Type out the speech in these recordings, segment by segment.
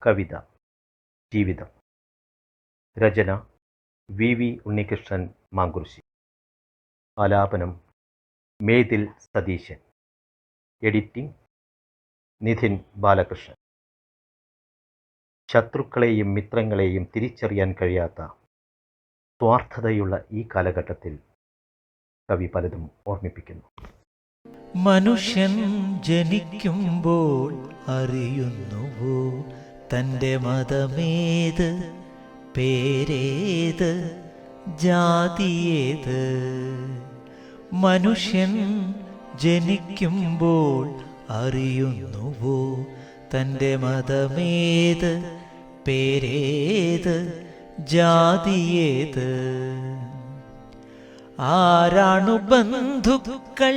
കവിത ജീവിതം. രചന വി ഉണ്ണികൃഷ്ണൻ മാങ്കുറിശ്ശി. ആലാപനം മേതിൽ സതീശൻ. എഡിറ്റിംഗ് നിധിൻ ബാലകൃഷ്ണൻ. ശത്രുക്കളെയും മിത്രങ്ങളെയും തിരിച്ചറിയാൻ കഴിയാത്ത സ്വാർത്ഥതയുള്ള ഈ കാലഘട്ടത്തിൽ കവി പലതും ഓർമ്മിപ്പിക്കുന്നു. മനുഷ്യൻ ജനിക്കുമ്പോൾ അറിയുന്നുവോ തൻ്റെ മതമേത്, പേരേത്, ജാതിയേത്? മനുഷ്യൻ ജനിക്കുമ്പോൾ അറിയുന്നുവോ തൻ്റെ മതമേത്, പേരേത്, ജാതിയേത്? ആരാണു ബന്ധുക്കൾ,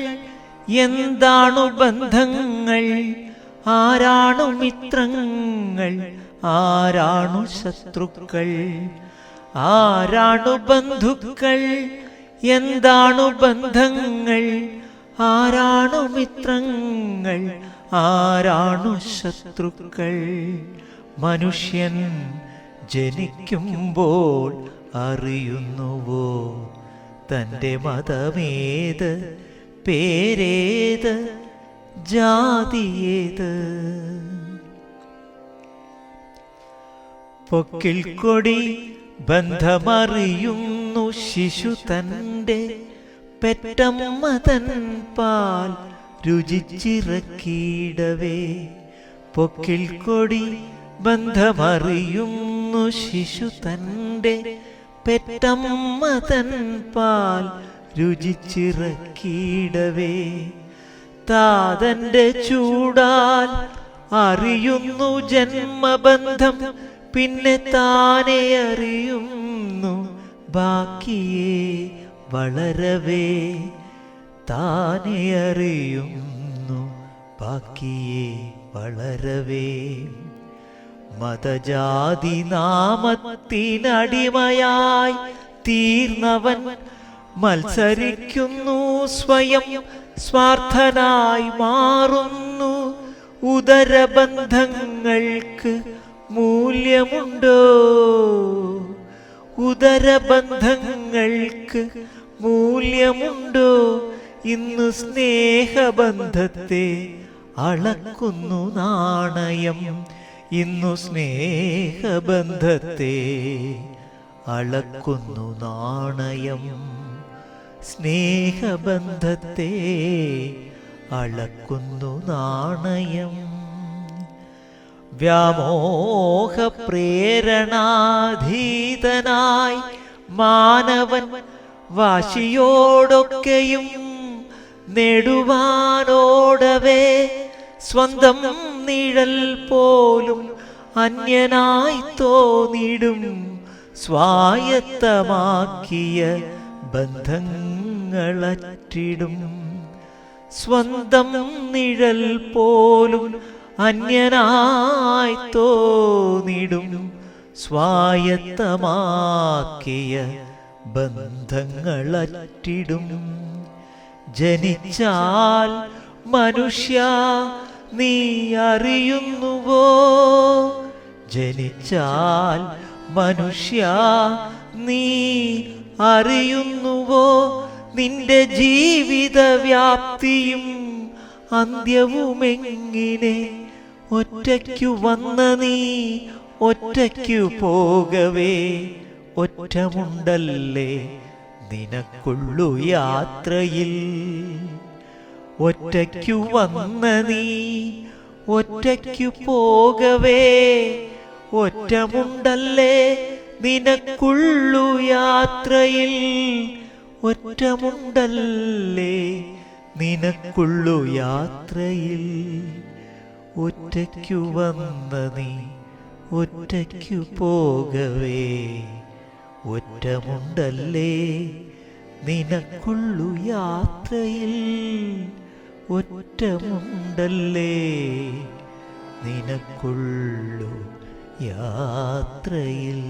എന്താണു ബന്ധങ്ങൾ? ആരാണു മിത്രങ്ങൾ, ആരാണു ശത്രുക്കൾ? ആരാണു ബന്ധുക്കൾ, എന്താണു ബന്ധങ്ങൾ? ആരാണു മിത്രങ്ങൾ, ആരാണു ശത്രുക്കൾ? മനുഷ്യൻ ജനിക്കുമ്പോൾ അറിയുന്നുവോ തൻ്റെ മതമേത്, പേരേത്, ജാതിയേത്? പൊക്കിൽ കൊടി ബന്ധമറിയുന്നു ശിശു തൻ്റെ പെറ്റമ്മ തൻ പാൽ രുചിച്ചിറക്കിയിടവേ. പൊക്കിൽ കൊടി ബന്ധമറിയുന്നു ശിശു തൻ്റെ പെറ്റമ്മ തൻ പാൽ രുചിച്ചിറക്കിയിടവേ. താതന്റെ ചൂടാൽ അറിയുന്നു ജന്മബന്ധം, പിന്നെ താനെ അറിയുന്നു ബാക്കിയെ വളരവേ. താനെ അറിയുന്നു ബാക്കിയെ വളരവേ. മതജാതി നാമത്തിനടിമയായി തീർന്നവൻ മത്സരിക്കുന്നു, സ്വയം സ്വാർത്ഥനായി മാറുന്നു. ഉദരബന്ധങ്ങൾക്ക് മൂല്യമുണ്ടോ? ഉദരബന്ധങ്ങൾക്ക് മൂല്യമുണ്ടോ? ഇന്ന് സ്നേഹബന്ധത്തെ അളക്കുന്നു നാണയം. ഇന്നു സ്നേഹബന്ധത്തെ അളക്കുന്നു നാണയം. സ്നേഹബന്ധത്തെ അളക്കുന്നു നാണയം. വ്യാമോഹ പ്രേരണാധീതനായി മാനവൻ വാശിയോടൊക്കെയും നേടുവാനോടവേ. സ്വന്തം നിഴൽ പോലും അന്യനായി തോന്നിടും. സ്വായത്തമാക്കിയ ബന്ധങ്ങളറ്റിടും. സ്വന്തം നിഴൽ പോലും അന്യനായി തോന്നിടും. സ്വായത്തമാക്കിയ ബന്ധങ്ങളറ്റിടും. ജനിച്ചാൽ മനുഷ്യ നീ അറിയുന്നുവോ? ജനിച്ചാൽ മനുഷ്യ നീ അറിയുന്നുവോ നിന്റെ ജീവിത വ്യാപ്തിയും അന്ത്യവുമെങ്ങിനെ? ഒറ്റയ്ക്കു വന്ന നീ ഒറ്റയ്ക്കു പോകവേ. ഒറ്റമുണ്ടല്ലേ നിനക്കുള്ളു യാത്രയിൽ. ഒറ്റയ്ക്കു വന്ന നീ ഒറ്റയ്ക്കു പോകവേ. ഒറ്റമുണ്ടല്ലേ നിനക്കുള്ളു യാത്രയിൽ. ഒറ്റമുണ്ടല്ലേ നിനക്കുള്ളു യാത്രയിൽ. ഒറ്റയ്ക്കു വന്ന നീ ഒറ്റയ്ക്കു പോകവേ. ഒറ്റമുണ്ടല്ലേ നിനക്കുള്ളു യാത്രയിൽ. ഒറ്റമുണ്ടല്ലേ നിനക്കുള്ളു യാത്രയിൽ.